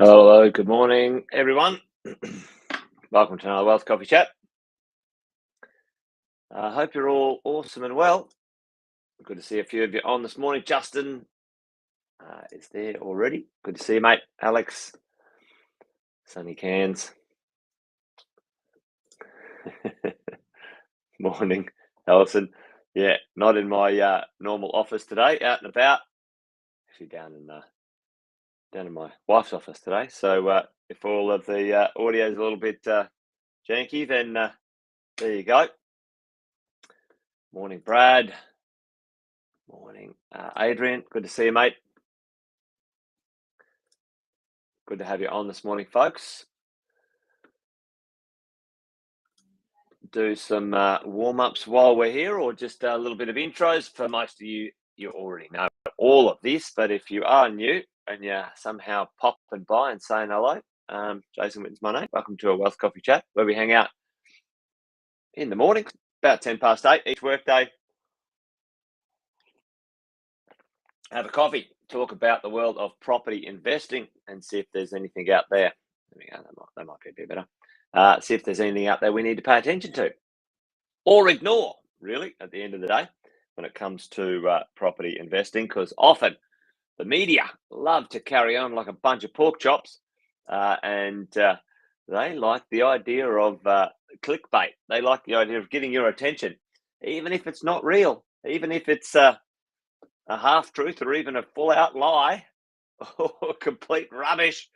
Hello, good morning, everyone. Welcome to another Wealth Coffee Chat. I hope you're all awesome and well. Good to see a few of you on this morning. Justin is there already. Good to see you, mate. Alex, Sunny Cans. Morning, Alison. Yeah, not in my normal office today. Out and about. Actually, down in my wife's office today. So if all of the audio is a little bit janky, then there you go. Morning, Brad. Morning, Adrian. Good to see you, mate. Good to have you on this morning, folks. Do some warm-ups while we're here, or just a little bit of intros. For most of you, you already know all of this, but if you are new and you're somehow popping by and saying hello, Jason Witten's my name. Welcome to a Wealth Coffee Chat, where we hang out in the morning, about 8:10 each workday. Have a coffee, talk about the world of property investing, and see if there's anything out there. There we go. That might be a bit better. See if there's anything out there we need to pay attention to, or ignore, really, at the end of the day, when it comes to property investing, because often the media love to carry on like a bunch of pork chops, and they like the idea of clickbait. They like the idea of getting your attention, even if it's not real, even if it's a half-truth or even a full-out lie or complete rubbish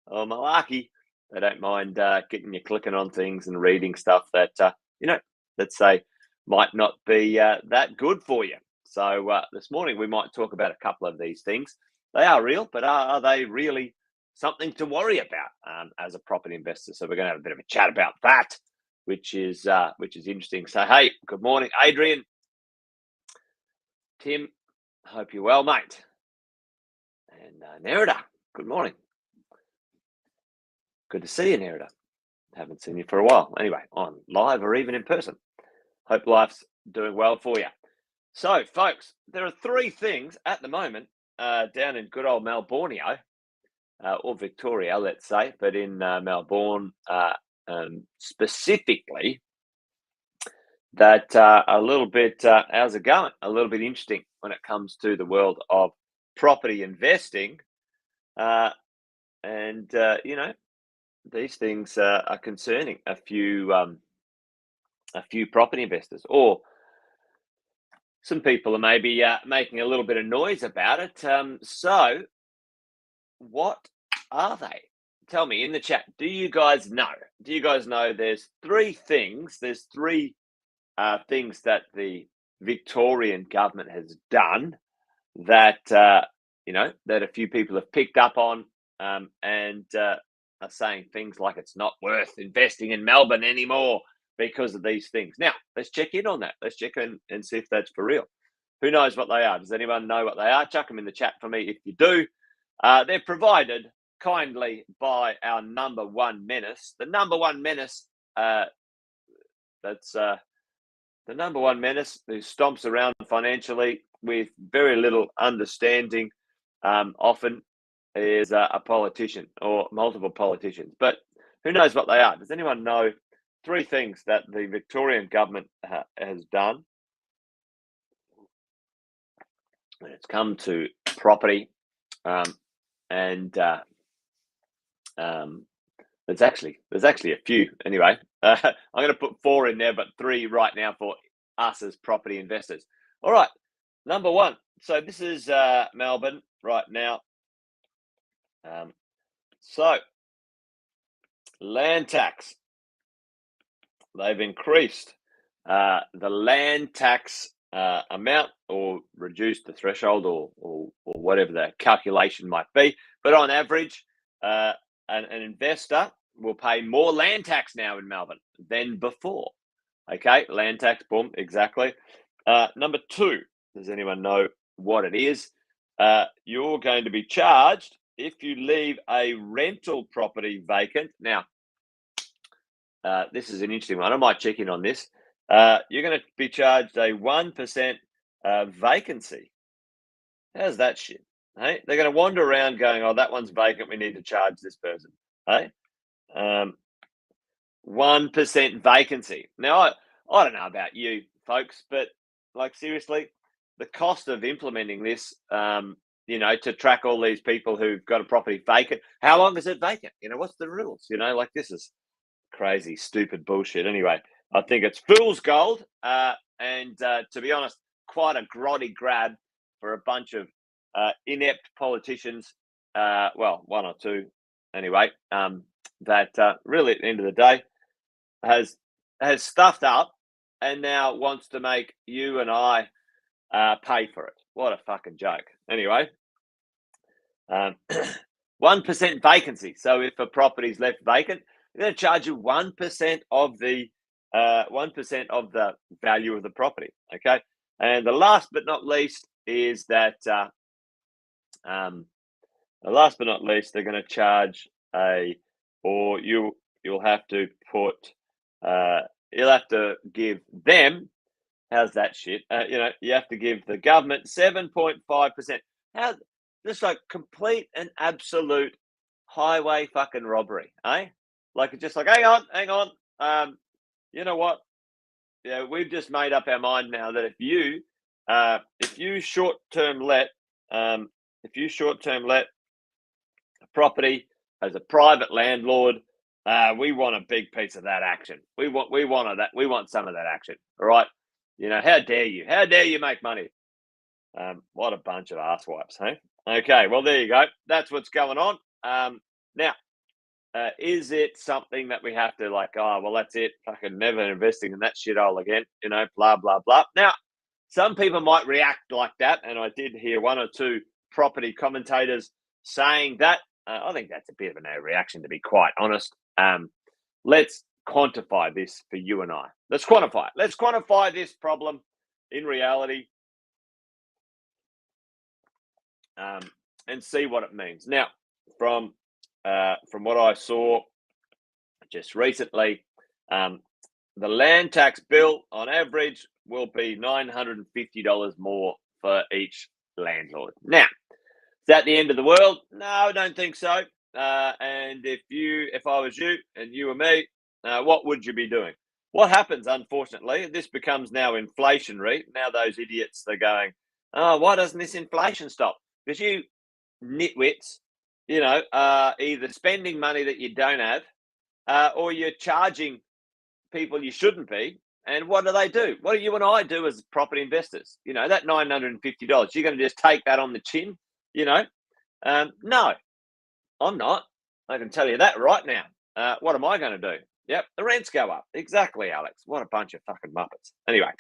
or malarkey. They don't mind getting you clicking on things and reading stuff that, let's say might not be that good for you. So this morning we might talk about a couple of these things. They are real, but are they really something to worry about as a property investor? So we're going to have a bit of a chat about that, which is interesting. So hey, good morning, Adrian, Tim. Hope you're well, mate. And Nerida, good morning. Good to see you, Nerida. Haven't seen you for a while. Anyway, on live or even in person. Hope life's doing well for you. So, folks, there are three things at the moment down in good old Melbourne, or Victoria, let's say, but in Melbourne specifically, that are a little bit, how's it going? A little bit interesting when it comes to the world of property investing. These things are concerning a few property investors, or some people are maybe making a little bit of noise about it. So what are they? Tell me in the chat. Do you guys know? Do you guys know there's three things? There's three things that the Victorian government has done that that a few people have picked up on and are saying things like it's not worth investing in Melbourne anymore because of these things. Now, let's check in on that. Let's check in and see if that's for real. Who knows what they are? Does anyone know what they are? Chuck them in the chat for me if you do. They're provided kindly by our number one menace. The number one menace, that's the number one menace who stomps around financially with very little understanding, often is a politician or multiple politicians. But who knows what they are? Does anyone know three things that the Victorian government has done when it's come to property? There's actually a few. Anyway, I'm going to put four in there, but three right now for us as property investors. All right, number one. So this is Melbourne right now. So land tax. They've increased the land tax amount, or reduced the threshold, or whatever the calculation might be. But on average, an investor will pay more land tax now in Melbourne than before. Okay, land tax, boom, exactly. Number two, does anyone know what it is? You're going to be charged if you leave a rental property vacant. Now, this is an interesting one. I might check in on this. You're going to be charged a 1% vacancy. How's that shit? Hey, they're going to wander around going, "Oh, that one's vacant. We need to charge this person." Hey, 1% vacancy. Now, I don't know about you folks, but like seriously, the cost of implementing this, to track all these people who've got a property vacant. How long is it vacant? What's the rules? Like this is crazy, stupid bullshit. Anyway, I think it's fool's gold, and to be honest, quite a grotty grab for a bunch of inept politicians. Well, one or two, anyway. That really, at the end of the day, has stuffed up and now wants to make you and I pay for it. What a fucking joke. Anyway, 1% vacancy. So if a property's left vacant, they're going to charge you 1% of the 1% of the value of the property. Okay, and the last but not least is that they're going to charge you'll have to put you'll have to give them. How's that shit? You have to give the government 7.5%. How just like complete and absolute highway fucking robbery, eh? Like it's just like, hang on. You know what? Yeah, we've just made up our mind now that if you short term let a property as a private landlord, we want a big piece of that action. We want some of that action. All right. How dare you? How dare you make money? What a bunch of asswipes, hey? Okay, well, there you go. That's what's going on. Now, is it something that we have to like, oh, well, that's it. Fucking never investing in that shithole again, blah, blah, blah. Now, some people might react like that. And I did hear one or two property commentators saying that. I think that's a bit of an overreaction, to be quite honest. Let's quantify this for you and I. Let's quantify it. Let's quantify this problem in reality, and see what it means. Now, from what I saw just recently, the land tax bill on average will be $950 more for each landlord. Now, is that the end of the world? No, I don't think so. And if I was you and you were me, what would you be doing? What happens, unfortunately, this becomes now inflationary. Now those idiots, they're going, oh, why doesn't this inflation stop? Because you nitwits, either spending money that you don't have, or you're charging people you shouldn't be. And what do? What do you and I do as property investors? That $950, you're going to just take that on the chin? No, I'm not. I can tell you that right now. What am I going to do? Yep, the rents go up. Exactly, Alex. What a bunch of fucking muppets. Anyway,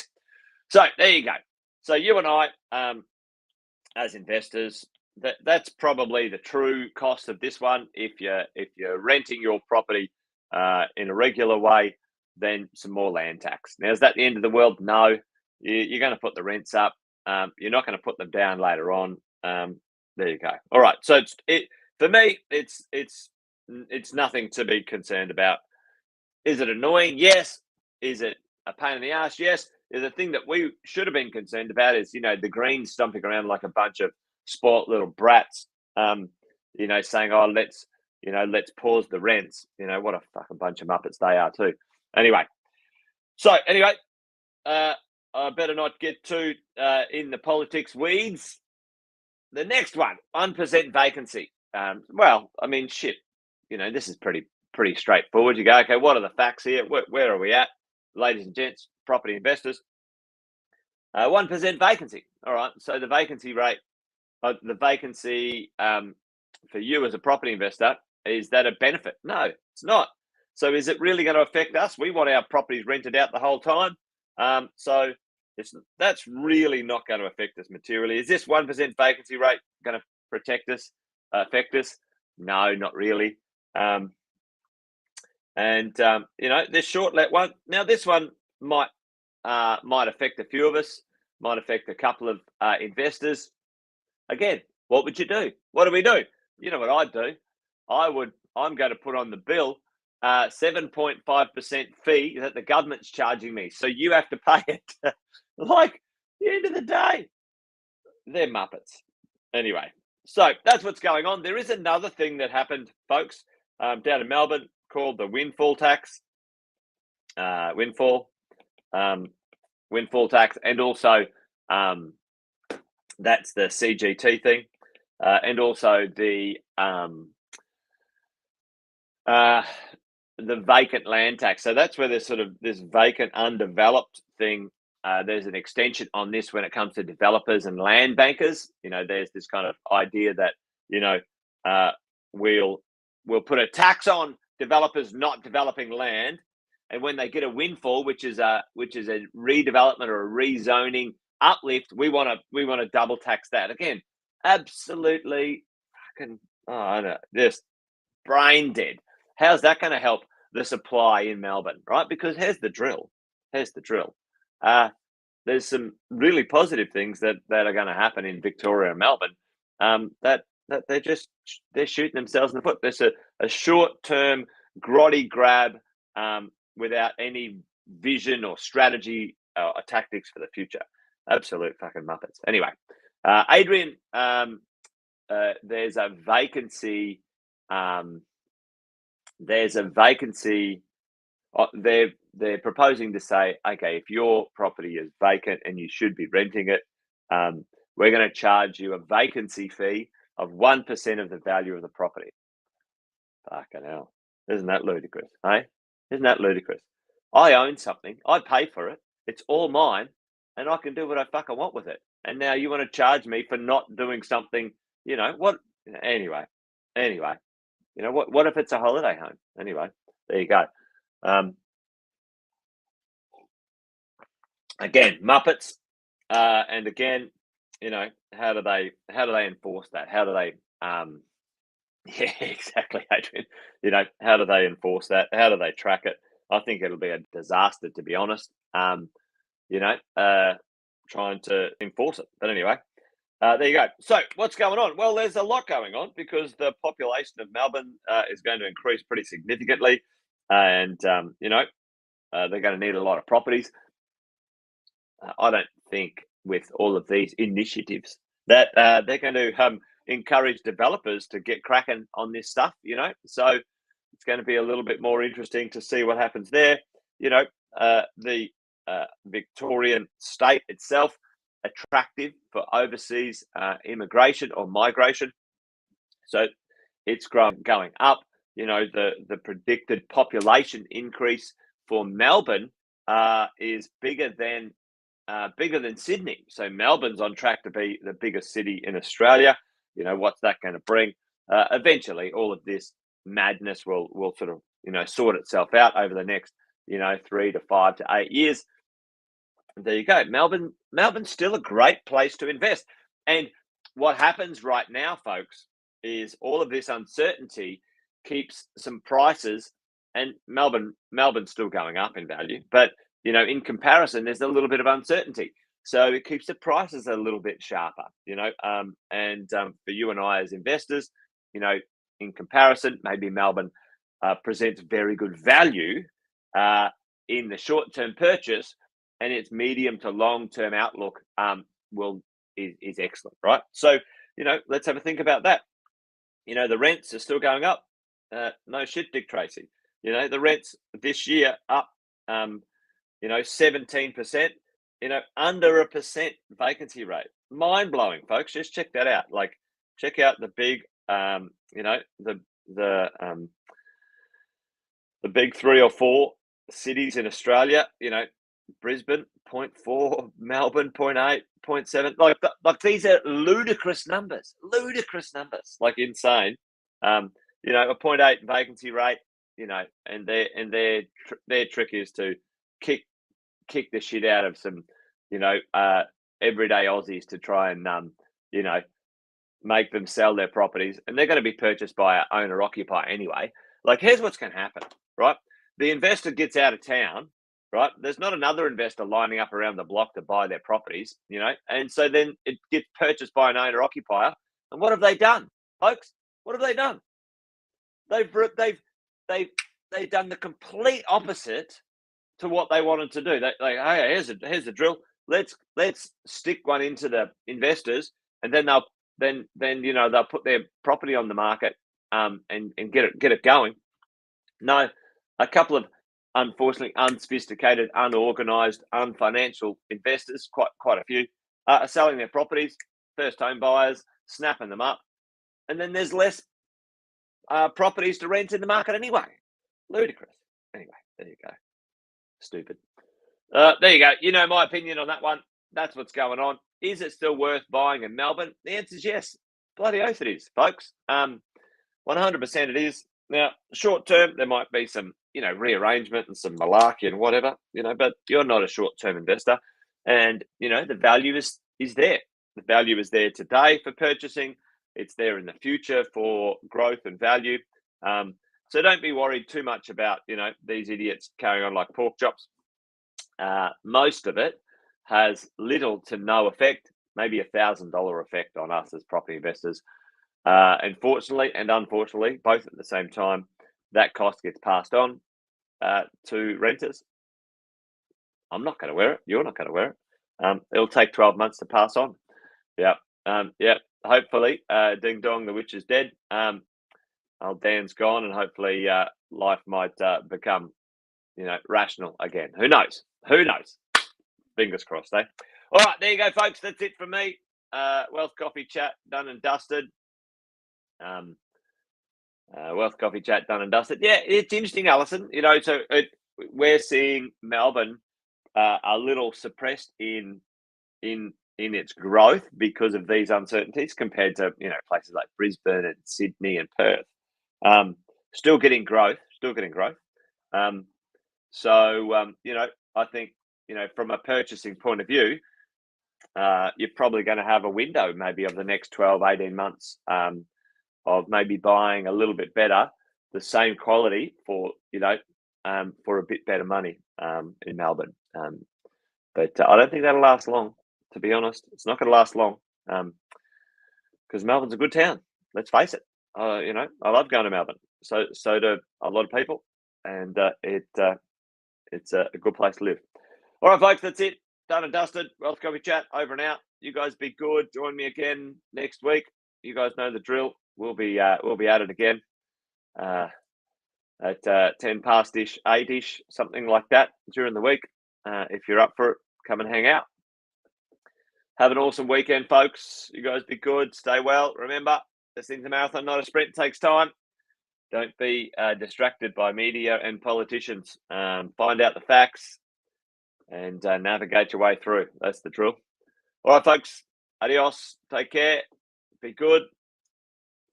so there you go. So you and I, as investors, that's probably the true cost of this one. If you're renting your property in a regular way, then some more land tax. Now, is that the end of the world? No. You're going to put the rents up. You're not going to put them down later on. There you go. All right. So for me, it's nothing to be concerned about. Is it annoying? Yes. Is it a pain in the ass? Yes. The thing that we should have been concerned about is, the Greens stomping around like a bunch of spoilt little brats, saying, oh, let's pause the rents. What a fucking bunch of muppets they are too. Anyway, I better not get too in the politics weeds. The next one, 1% vacancy. Well, I mean, shit. This is pretty straightforward. You go, okay, what are the facts here? Where are we at, ladies and gents, property investors? 1% vacancy. All right. So the vacancy rate, for you as a property investor, is that a benefit? No, it's not. So is it really going to affect us? We want our properties rented out the whole time. So that's really not going to affect us materially. Is this 1% vacancy rate going to affect us? No, not really. This short let one. Now, this one might affect a few of us, might affect a couple of investors. Again, what would you do? What do we do? You know what I'd do? I'm going to put on the bill 7.5% fee that the government's charging me. So you have to pay it. Like, the end of the day, they're muppets. Anyway, So that's what's going on. There is another thing that happened, folks, down in Melbourne called the Windfall tax. Windfall, um, Windfall tax, and also that's the CGT thing, and also the vacant land tax. So that's where there's sort of this vacant, undeveloped thing. There's an extension on this when it comes to developers and land bankers. There's this kind of idea that uh, we'll put a tax on developers not developing land, and when they get a windfall, which is a redevelopment or a rezoning uplift, we want to double tax that again. Absolutely fucking, I don't know, just brain dead. How's that going to help the supply in Melbourne, right? Because here's the drill. There's some really positive things that are going to happen in Victoria and Melbourne. That they're shooting themselves in the foot. There's a short term grotty grab without any vision or strategy or tactics for the future. Absolute fucking muppets. Anyway, Adrian, there's a vacancy. There's a vacancy. They're proposing to say, okay, if your property is vacant and you should be renting it, we're going to charge you a vacancy fee of 1% of the value of the property. Fucking hell. Isn't that ludicrous? Hey? Isn't that ludicrous? I own something. I pay for it. It's all mine. And I can do what I fucking want with it. And now you want to charge me for not doing something, what? Anyway. What if it's a holiday home? Anyway, there you go. Again, Muppets. And again, how do they enforce that? How do they yeah, exactly, Adrian. How do they enforce that? How do they track it? I think it'll be a disaster, to be honest. Trying to enforce it. But anyway, there you go. So what's going on? Well, there's a lot going on because the population of Melbourne is going to increase pretty significantly, and they're going to need a lot of properties. I don't think with all of these initiatives that they're going to encourage developers to get cracking on this stuff. So it's going to be a little bit more interesting to see what happens there. The Victorian state itself attractive for overseas immigration or migration. So it's going up. The predicted population increase for Melbourne is bigger than Sydney. So Melbourne's on track to be the biggest city in Australia. What's that going to bring? Eventually, all of this madness will sort of sort itself out over the next 3 to 5 to 8 years. There you go. Melbourne's still a great place to invest. And what happens right now, folks, is all of this uncertainty keeps some prices, and Melbourne's still going up in value, but in comparison, there's a little bit of uncertainty. So it keeps the prices a little bit sharper, and for you and I as investors, in comparison, maybe Melbourne presents very good value in the short-term purchase, and its medium to long-term outlook is excellent, right? So, let's have a think about that. The rents are still going up. No shit, Dick Tracy. The rents this year up 17%, under 1% vacancy rate. Mind blowing, folks. Just check that out. Like, check out the big, the big 3 or 4 cities in Australia. Brisbane 0.4, Melbourne 0.8, 0.7. Like these are ludicrous numbers. Like insane. A 0.8 vacancy rate. And their trick is to kick the shit out of some, everyday Aussies to try and, make them sell their properties. And they're going to be purchased by an owner-occupier anyway. Like, here's what's going to happen, right? The investor gets out of town, right? There's not another investor lining up around the block to buy their properties, and so then it gets purchased by an owner-occupier. And what have they done, folks? What have they done? They've done the complete opposite to what they wanted to do. Hey, here's the drill. Let's stick one into the investors, and then then they'll put their property on the market and get it going. No, a couple of unfortunately unsophisticated, unorganised, unfinancial investors, quite a few, are selling their properties, first home buyers, snapping them up, and then there's less properties to rent in the market anyway. Ludicrous. Anyway, there you go. Stupid. There you go. You know my opinion on that one. That's what's going on. Is it still worth buying in Melbourne? The answer is yes. Bloody oath it is, folks. 100% it is. Now, short term, there might be some, rearrangement and some malarkey and whatever, but you're not a short term investor. And, the value is there. The value is there today for purchasing. It's there in the future for growth and value. So don't be worried too much about, these idiots carrying on like pork chops. Most of it has little to no effect, maybe $1,000 effect on us as property investors. And fortunately and unfortunately, both at the same time, that cost gets passed on to renters. I'm not going to wear it. You're not going to wear it. It'll take 12 months to pass on. Yeah. Hopefully, ding dong, the witch is dead. Old Dan's gone, and hopefully, life might become, rational again. Who knows? Who knows? Fingers crossed, eh? All right, there you go, folks. That's it from me. Wealth Coffee Chat done and dusted. Wealth Coffee Chat done and dusted. Yeah, it's interesting, Alison. We're seeing Melbourne a little suppressed in its growth because of these uncertainties compared to places like Brisbane and Sydney and Perth. Still getting growth. I think from a purchasing point of view, you're probably going to have a window maybe of the next 12, 18 months of maybe buying a little bit better, the same quality for a bit better money in Melbourne. But I don't think that'll last long, to be honest. It's not going to last long because Melbourne's a good town. Let's face it. I love going to Melbourne. So do a lot of people, and it's a good place to live. All right, folks, that's it. Done and dusted. Wealth Coffee Chat over and out. You guys be good. Join me again next week. You guys know the drill. We'll be at it again at 10 past ish, 8ish, something like that during the week. If you're up for it, come and hang out. Have an awesome weekend, folks. You guys be good. Stay well. Remember, this thing's a marathon, not a sprint. It takes time. Don't be distracted by media and politicians. Find out the facts and navigate your way through. That's the drill. All right, folks. Adios. Take care. Be good.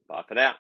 Bye for now.